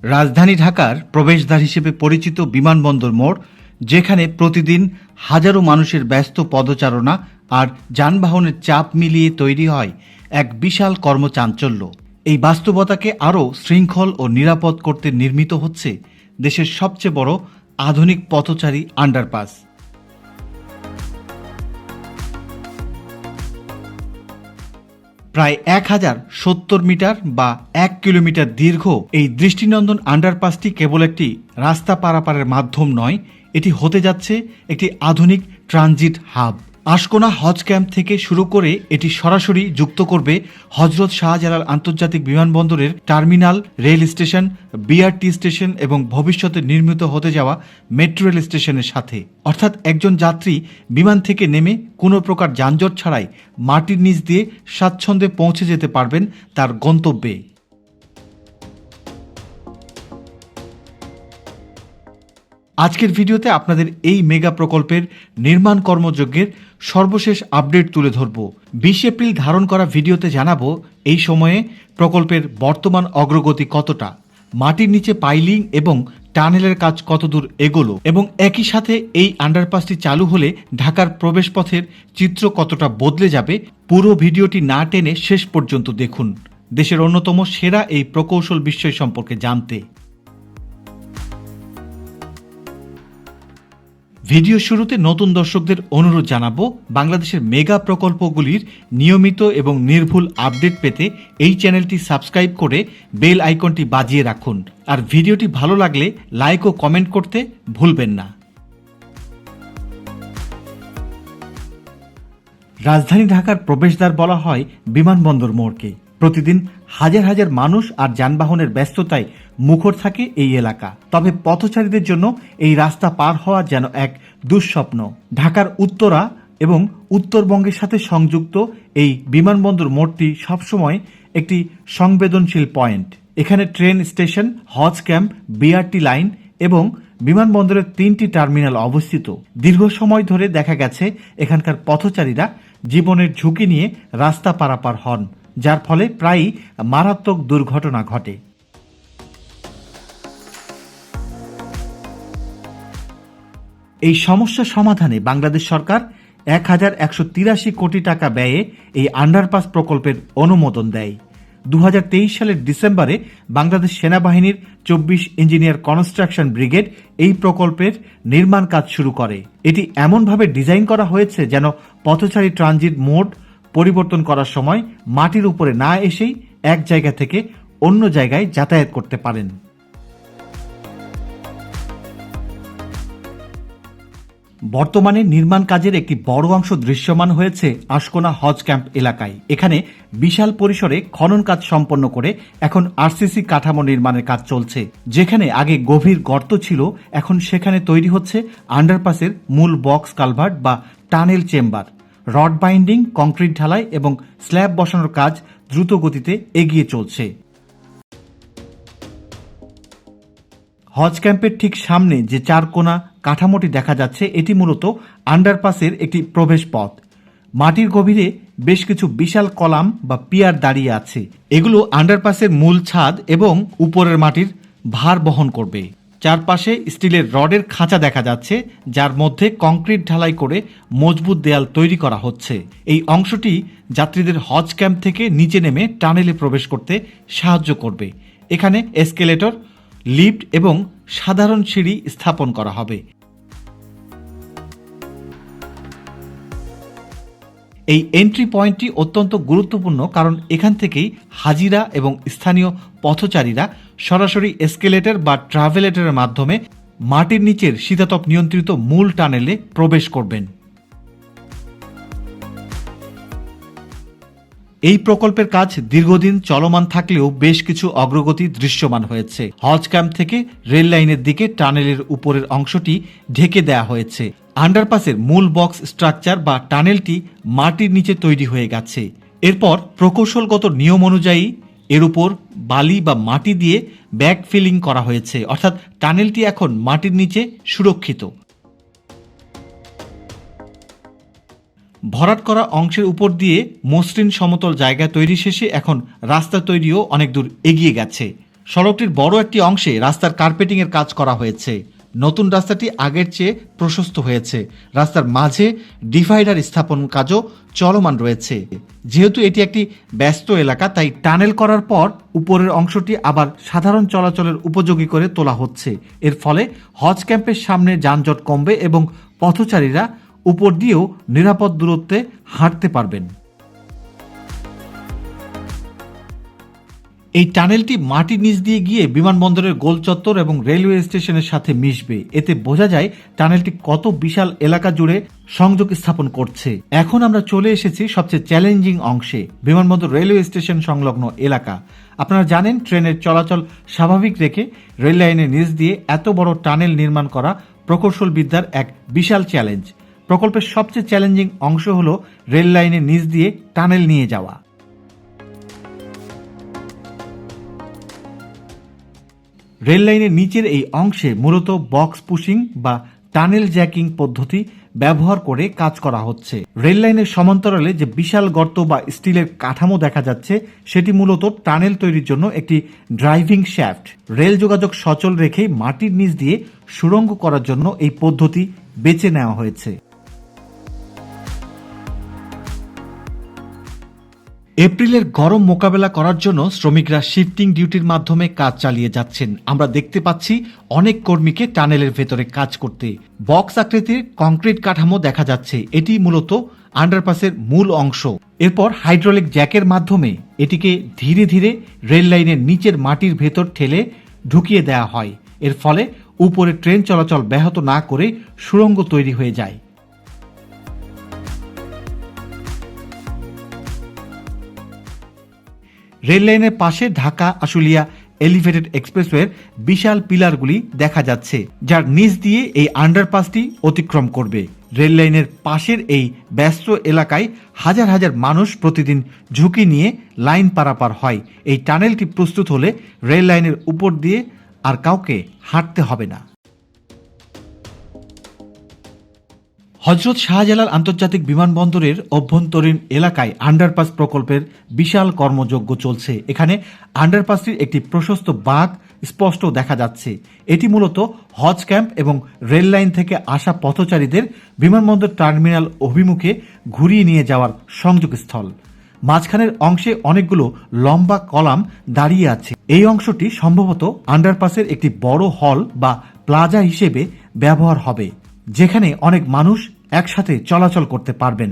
রাজধানী ঢাকার প্রবেশদ্বার হিসেবে পরিচিত বিমানবন্দর মোড়, যেখানে প্রতিদিন হাজারো মানুষের ব্যস্ত পদচারণা আর যানবাহনের চাপ মিলিয়ে তৈরি হয় এক বিশাল কর্মচাঞ্চল্য। এই বাস্তবতাকে আরও শৃঙ্খল ও নিরাপদ করতে নির্মিত হচ্ছে দেশের সবচেয়ে বড় আধুনিক পথচারী আন্ডারপাস। প্রায় 1070 মিটার বা 1 কিলোমিটার দীর্ঘ এই দৃষ্টিনন্দন আন্ডারপাসটি কেবল একটি রাস্তা পারাপারের মাধ্যম নয়, এটি হতে যাচ্ছে একটি আধুনিক ট্রানজিট হাব। আশকোনা হজ ক্যাম্প থেকে শুরু করে এটি সরাসরি যুক্ত করবে হজরত শাহজালাল আন্তর্জাতিক বিমানবন্দরের terminal, rail station, BRT station এবং ভবিষ্যতে নির্মিত হতে যাওয়া মেট্রো রেল স্টেশনের সাথে। অর্থাৎ একজন যাত্রী বিমান থেকে নেমে কোনো প্রকার যানজট ছাড়াই মাটির নিচ দিয়ে স্বাচ্ছন্দ্যে পৌঁছে যেতে পারবেন তার গন্তব্যে। আজকের ভিডিওতে আপনাদের এই মেগা প্রকল্পের নির্মাণ কর্মযজ্ঞের সর্বশেষ আপডেট তুলে ধরব। 20 এপ্রিল ধারণ করা ভিডিওতে জানাবো এই সময়ে প্রকল্পের বর্তমান অগ্রগতি কতটা, মাটির নিচে পাইলিং এবং টানেলের কাজ কতদূর এগোলো এবং একই সাথে এই আন্ডারপাসটি চালু হলে ঢাকার প্রবেশপথের চিত্র কতটা বদলে যাবে। পুরো ভিডিওটি না টেনে শেষ পর্যন্ত দেখুন দেশের অন্যতম সেরা এই প্রকৌশল বিষয় সম্পর্কে জানতে। ভিডিও শুরুতে নতুন দর্শকদের অনুরোধ জানাবো, বাংলাদেশের মেগা প্রকল্পগুলির নিয়মিত এবং নির্ভুল আপডেট পেতে এই চ্যানেলটি সাবস্ক্রাইব করে বেল আইকনটি বাজিয়ে রাখুন। আর ভিডিওটি ভালো লাগলে লাইক ও কমেন্ট করতে ভুলবেন না। রাজধানী ঢাকার প্রবেশদ্বার বলা হয় বিমানবন্দর মোড়কে। প্রতিদিন হাজার হাজার মানুষ আর যানবাহনের ব্যস্ততায় মুখর থাকে এই এলাকা। তবে পথচারীদের জন্য এই রাস্তা পার হওয়া যেন এক দুঃস্বপ্ন। ঢাকার উত্তরা এবং উত্তরবঙ্গের সাথে সংযুক্ত এই বিমানবন্দর মোড়টি সবসময় একটি সংবেদনশীল পয়েন্ট। এখানে ট্রেন স্টেশন, হজ ক্যাম্প, বিআরটি লাইন এবং বিমানবন্দরের 3টি টার্মিনাল অবস্থিত। দীর্ঘ সময় ধরে দেখা গেছে এখানকার পথচারীরা জীবনের ঝুঁকি নিয়ে রাস্তা পারাপার হন, যার ফলে প্রায়ই মারাত্মক দুর্ঘটনা ঘটে। এই সমস্যা সমাধানে বাংলাদেশ সরকার 1183 কোটি টাকা ব্যয়ে এই আন্ডারপাস প্রকল্পের অনুমোদন দেয়। 2023 সালের ডিসেম্বরে বাংলাদেশ সেনাবাহিনীর 24 ইঞ্জিনিয়ার কনস্ট্রাকশন ব্রিগেড এই প্রকল্পের নির্মাণ কাজ শুরু করে। এটি এমনভাবে ডিজাইন করা হয়েছে যেন পথচারী ট্রানজিট মোড পরিবর্তন করার সময় মাটির উপরে না এসেই এক জায়গা থেকে অন্য জায়গায় যাতায়াত করতে পারেন। বর্তমানে নির্মাণ কাজের একটি বড় অংশ দৃশ্যমান হয়েছে আশকোনা হজ ক্যাম্প এলাকায়। এখানে বিশাল পরিসরে খনন কাজ সম্পন্ন করে এখন আরসিসি কাঠামো নির্মাণের কাজ চলছে। যেখানে আগে গভীর গর্ত ছিল, এখন সেখানে তৈরি হচ্ছে আন্ডারপাসের মূল বক্স কালভার্ট বা tunnel chamber. Rod binding, concrete ঢালাই এবং স্ল্যাব বসানোর কাজ দ্রুত গতিতে এগিয়ে চলছে। হজ ক্যাম্পের ঠিক সামনে যে চারকোনা কাঠামোটি দেখা যাচ্ছে, এটি মূলত আন্ডারপাসের একটি প্রবেশ পথ। মাটির গভীরে বেশ কিছু বিশাল কলাম বা পিয়ার দাঁড়িয়ে আছে। এগুলো আন্ডারপাসের মূল ছাদ এবং উপরের মাটির ভার বহন করবে। চারপাশে স্টিলের রডের খাঁচা দেখা যাচ্ছে, যার মধ্যে কংক্রিট ঢালাই করে মজবুত দেয়াল তৈরি করা হচ্ছে। এই অংশটি যাত্রীদের হজ ক্যাম্প থেকে নিচে নেমে টানেলে প্রবেশ করতে সাহায্য করবে। এখানে এসকেলেটর, লিফট এবং সাধারণ সিঁড়ি স্থাপন করা হবে। এই এন্ট্রি পয়েন্টটি অত্যন্ত গুরুত্বপূর্ণ, কারণ এখান থেকেই হাজিরা এবং স্থানীয় পথচারীরা সরাসরি এসকেলেটর বা ট্রাভেলেটরের মাধ্যমে মাটির নিচের শীতাতপ নিয়ন্ত্রিত মূল টানেলে প্রবেশ করবেন। এই প্রকল্পের কাজ দীর্ঘদিন চলমান থাকলেও বেশ কিছু অগ্রগতি দৃশ্যমান হয়েছে। হজ ক্যাম্প থেকে রেল লাইনের দিকে টানেলের উপরের অংশটি ঢেকে দেয়া হয়েছে। আন্ডারপাসের মূল বক্স স্ট্রাকচার বা টানেলটি মাটির নিচে তৈরি হয়ে গেছে। এরপর প্রকৌশলগত নিয়ম অনুযায়ী এর উপর বালি বা মাটি দিয়ে ব্যাক ফিলিং করা হয়েছে, অর্থাৎ টানেলটি এখন মাটির নিচে সুরক্ষিত। ভরাট করা অংশের উপর দিয়ে মসৃণ সমতল জায়গা তৈরি শেষে এখন রাস্তা তৈরিও অনেক দূর এগিয়ে গেছে। সড়কটির বড় একটি অংশে রাস্তার কার্পেটিংয়ের কাজ করা হয়েছে। নতুন রাস্তাটি আগের চেয়ে প্রশস্ত হয়েছে। রাস্তার মাঝে ডিভাইডার স্থাপন কাজও চলমান রয়েছে। যেহেতু এটি একটি ব্যস্ত এলাকা, তাই টানেল করার পর উপরের অংশটি আবার সাধারণ চলাচলের উপযোগী করে তোলা হচ্ছে। এর ফলে হজ ক্যাম্পের সামনে যানজট কমবে এবং পথচারীরা উপর দিয়েও নিরাপদ দূরত্বে হাঁটতে পারবেন। এই টানেলটি মাটির নিচ দিয়ে গিয়ে বিমানবন্দরের গোল চত্বর এবং রেলওয়ে স্টেশনের সাথে মিশবে। এতে বোঝা যায় টানেলটি কত বিশাল এলাকা জুড়ে সংযোগ স্থাপন করছে। এখন আমরা চলে এসেছি সবচেয়ে চ্যালেঞ্জিং অংশে, বিমানবন্দর রেলওয়ে স্টেশন সংলগ্ন এলাকা। আপনারা জানেন, ট্রেনের চলাচল স্বাভাবিক রেখে রেল লাইনের নিচ দিয়ে এত বড় টানেল নির্মাণ করা প্রকৌশলবিদ্যার এক বিশাল চ্যালেঞ্জ। প্রকল্পের সবচেয়ে চ্যালেঞ্জিং অংশ হল রেল লাইনের নিচ দিয়ে টানেল নিয়ে যাওয়া। রেল লাইনের নিচের এই অংশে মূলত বক্স পুশিং বা টানেল জ্যাকিং পদ্ধতি ব্যবহার করে কাজ করা হচ্ছে। রেল লাইনের সমান্তরালে যে বিশাল গর্ত বা স্টিলের কাঠামো দেখা যাচ্ছে, সেটি মূলত টানেল তৈরির জন্য একটি ড্রাইভিং শ্যাফট। রেল যোগাযোগ সচল রেখে মাটির নিচ দিয়ে সুড়ঙ্গ করার জন্য এই পদ্ধতি বেছে নেওয়া হয়েছে। এপ্রিলের গরম মোকাবেলা করার জন্য শ্রমিকরা শিফটিং ডিউটির মাধ্যমে কাজ চালিয়ে যাচ্ছেন। আমরা দেখতে পাচ্ছি অনেক কর্মীকে টানেলের ভেতরে কাজ করতে। বক্স আকৃতির কংক্রিট কাঠামো দেখা যাচ্ছে, এটি মূলত আন্ডারপাসের মূল অংশ। এরপর হাইড্রোলিক জ্যাকের মাধ্যমে এটিকে ধীরে ধীরে রেল লাইনের নিচের মাটির ভেতর ঠেলে ঢুকিয়ে দেওয়া হয়। এর ফলে উপরে ট্রেন চলাচল ব্যাহত না করে সুড়ঙ্গ তৈরি হয়ে যায়। রেল লাইনের পাশে ঢাকা আশুলিয়া এলিভেটেড এক্সপ্রেসওয়ের বিশাল পিলারগুলি দেখা যাচ্ছে, যার নিচ দিয়ে এই আন্ডারপাসটি অতিক্রম করবে। রেল লাইনের পাশের এই ব্যস্ত এলাকায় হাজার হাজার মানুষ প্রতিদিন ঝুঁকি নিয়ে লাইন পারাপার হয়। এই টানেলটি প্রস্তুত হলে রেল লাইনের উপর দিয়ে আর কাউকে হাঁটতে হবে না। হযরত শাহজালাল আন্তর্জাতিক বিমানবন্দরের অভ্যন্তরীণ এলাকায় আন্ডারপাস প্রকল্পের বিশাল কর্মযজ্ঞ চলছে। এখানে আন্ডারপাসটির একটি প্রশস্ত বাঁক স্পষ্ট দেখা যাচ্ছে। এটি মূলত হজ ক্যাম্প এবং রেল লাইন থেকে আসা পথচারীদের বিমানবন্দর টার্মিনাল অভিমুখে ঘুরিয়ে নিয়ে যাওয়ার সংযোগস্থল। মাঝখানের অংশে অনেকগুলো লম্বা কলাম দাঁড়িয়ে আছে। এই অংশটি সম্ভবত আন্ডারপাসের একটি বড় হল বা প্লাজা হিসেবে ব্যবহার হবে, যেখানে অনেক মানুষ একসাথে চলাচল করতে পারবেন।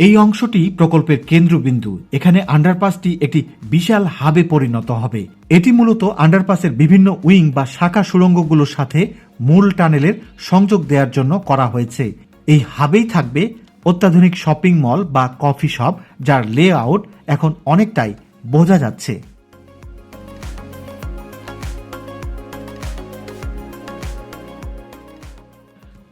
এই অংশটি প্রকল্পের কেন্দ্রবিন্দু। এখানে আন্ডারপাসটি একটি বিশাল হাবে পরিণত হবে। এটি মূলত আন্ডারপাসের বিভিন্ন উইং বা শাখা সুড়ঙ্গগুলোর সাথে মূল টানেলের সংযোগ দেওয়ার জন্য করা হয়েছে। এই হাবেই থাকবে অত্যাধুনিক শপিং মল বা কফি শপ, যার লেআউট এখন অনেকটাই বোঝা যাচ্ছে।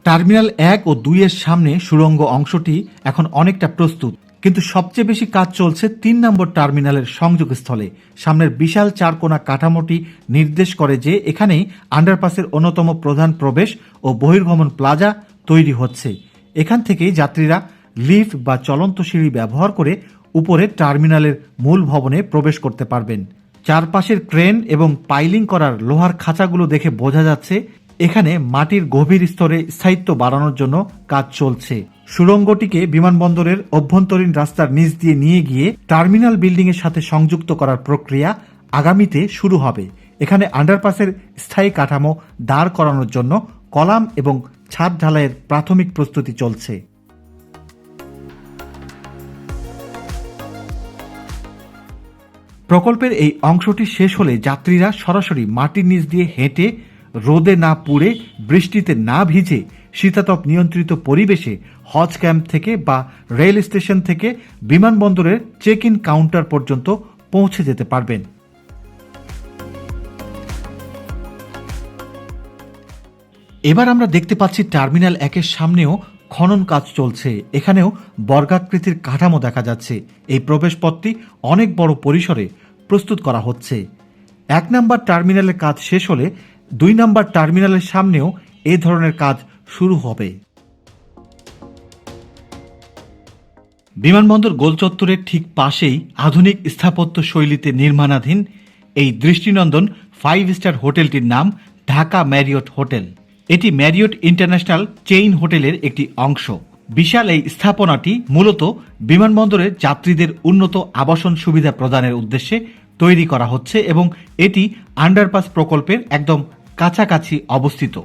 টার্মিনাল 1 ও 2 এর সামনে সুড়ঙ্গ অংশটি এখন অনেকটা প্রস্তুত, কিন্তু সবচেয়ে বেশি কাজ চলছে 3 নম্বর টার্মিনালের সংযোগস্থলে। সামনের বিশাল চারকোনা কাঠামোটি নির্দেশ করে যে এখানেই আন্ডারপাসের অন্যতম প্রধান প্রবেশ ও বহির্গমন প্লাজা তৈরি হচ্ছে। এখান থেকেই যাত্রীরা লিফট বা চলন্ত সিঁড়ি ব্যবহার করে উপরে টার্মিনালের মূল ভবনে প্রবেশ করতে পারবেন। চারপাশের ক্রেন এবং পাইলিং করার লোহার খাঁচাগুলো দেখে বোঝা যাচ্ছে এখানে মাটির গভীর স্তরে স্থায়িত্ব বাড়ানোর জন্য কাজ চলছে। সুড়ঙ্গটিকে বিমানবন্দরের অভ্যন্তরীণ রাস্তার নিচ দিয়ে নিয়ে গিয়ে টার্মিনাল বিল্ডিং এর সাথে সংযুক্ত করার প্রক্রিয়া আগামীতে শুরু হবে। এখানে আন্ডারপাসের স্থায়ী কাঠামো দাঁড় করানোর জন্য কলাম এবং ছাদ ঢালাইয়ের প্রাথমিক প্রস্তুতি চলছে। প্রকল্পের এই অংশটি শেষ হলে যাত্রীরা সরাসরি মাটির নিচ দিয়ে হেঁটে রোদে না পুড়ে বৃষ্টিতে না ভিজে শীতাতপ নিয়ন্ত্রিত পরিবেশে হজ ক্যাম্প থেকে বা রেল স্টেশন থেকে বিমানবন্দরের চেক ইন কাউন্টার পর্যন্ত পৌঁছে যেতে পারবেন। এবার আমরা দেখতে পাচ্ছি টার্মিনাল 1 এর সামনেও খনন কাজ চলছে। এখানেও বর্গাকৃতির কাঠামো দেখা যাচ্ছে। এই প্রবেশপথটি অনেক বড় পরিসরে প্রস্তুত করা হচ্ছে। 1 নম্বর টার্মিনালের কাজ শেষ হলে 2 নম্বর টার্মিনালের সামনেও এ ধরনের কাজ শুরু হবে। বিমানবন্দর গোলচত্বরের ঠিক পাশেই আধুনিক স্থাপত্য শৈলীতে নির্মাণাধীন এই দৃষ্টিনন্দন 5 স্টার হোটেলটির নাম ঢাকা ম্যারিয়ট হোটেল। এটি ম্যারিয়ট ইন্টারন্যাশনাল চেইন হোটেলের একটি অংশ। বিশাল এই স্থাপনাটি মূলত বিমানবন্দরের যাত্রীদের উন্নত আবাসন সুবিধা প্রদানের উদ্দেশ্যে তৈরি করা হচ্ছে এবং এটি আন্ডারপাস প্রকল্পের একদম কাছাকাছি অবস্থিত।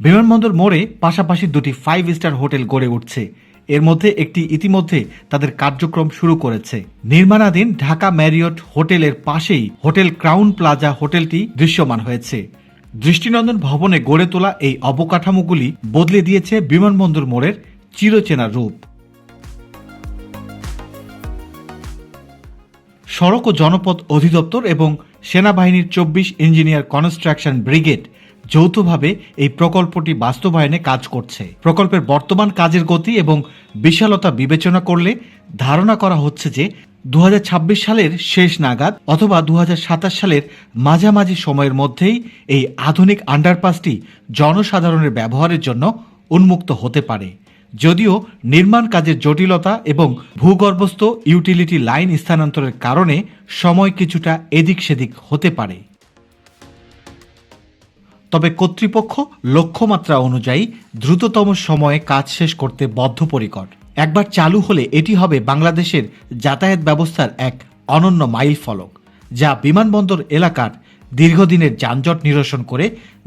বিমানবন্দর মোড়ে পাশাপাশি দুটি 5 স্টার হোটেল গড়ে উঠছে। এর মধ্যে একটি ইতিমধ্যে তাদের কার্যক্রম শুরু করেছে। নির্মাণাধীন ঢাকা ম্যারিয়ট হোটেলের পাশেই হোটেল ক্রাউন প্লাজা হোটেলটি দৃশ্যমান হয়েছে। দৃষ্টিনন্দন ভবনে গড়ে তোলা এই অবকাঠামোগুলি বদলে দিয়েছে বিমানবন্দর মোড়ের চিরচেনা রূপ। সড়ক ও জনপথ অধিদপ্তর এবং সেনাবাহিনীর 24 ইঞ্জিনিয়ার কনস্ট্রাকশন ব্রিগেড যৌথভাবে এই প্রকল্পটি বাস্তবায়নে কাজ করছে। প্রকল্পের বর্তমান কাজের গতি এবং বিশালতা বিবেচনা করলে ধারণা করা হচ্ছে যে 2026 সালের শেষ নাগাদ অথবা 2027 সালের মাঝামাঝি সময়ের মধ্যেই এই আধুনিক আন্ডারপাসটি জনসাধারণের ব্যবহারের জন্য উন্মুক্ত হতে পারে। যদিও নির্মাণ কাজের জটিলতা এবং ভূগর্ভস্থ ইউটিলিটি লাইন স্থানান্তরের কারণে সময় কিছুটা এদিক সেদিক হতে পারে, তবে কর্তৃপক্ষ লক্ষ্যমাত্রা অনুযায়ী দ্রুততম সময়ে কাজ শেষ করতে বদ্ধপরিকর। একবার চালু হলে এটি হবে বাংলাদেশের যাতায়াত ব্যবস্থার এক অনন্য মাইল ফলক, যা বিমানবন্দর এলাকার দীর্ঘদিনের যানজট নিরসন করে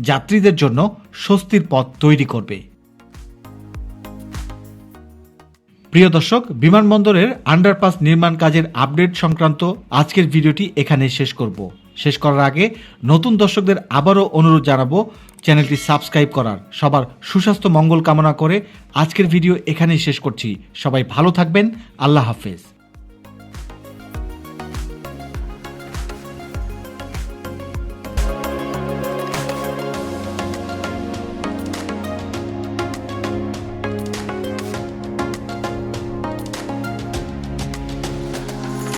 যাত্রীদের জন্য স্বস্তির পথ তৈরি করবে। প্রিয় দর্শক, বিমানবন্দরের আন্ডারপাস নির্মাণ কাজের আপডেট সংক্রান্ত আজকের ভিডিওটি এখানে শেষ করব। শেষ করার আগে নতুন দর্শকদের আবারও অনুরোধ জানাবো চ্যানেলটি সাবস্ক্রাইব করার। সবার সুস্বাস্থ্য মঙ্গল কামনা করে আজকের ভিডিও এখানেই শেষ করছি। সবাই ভালো থাকবেন। আল্লাহ হাফেজ।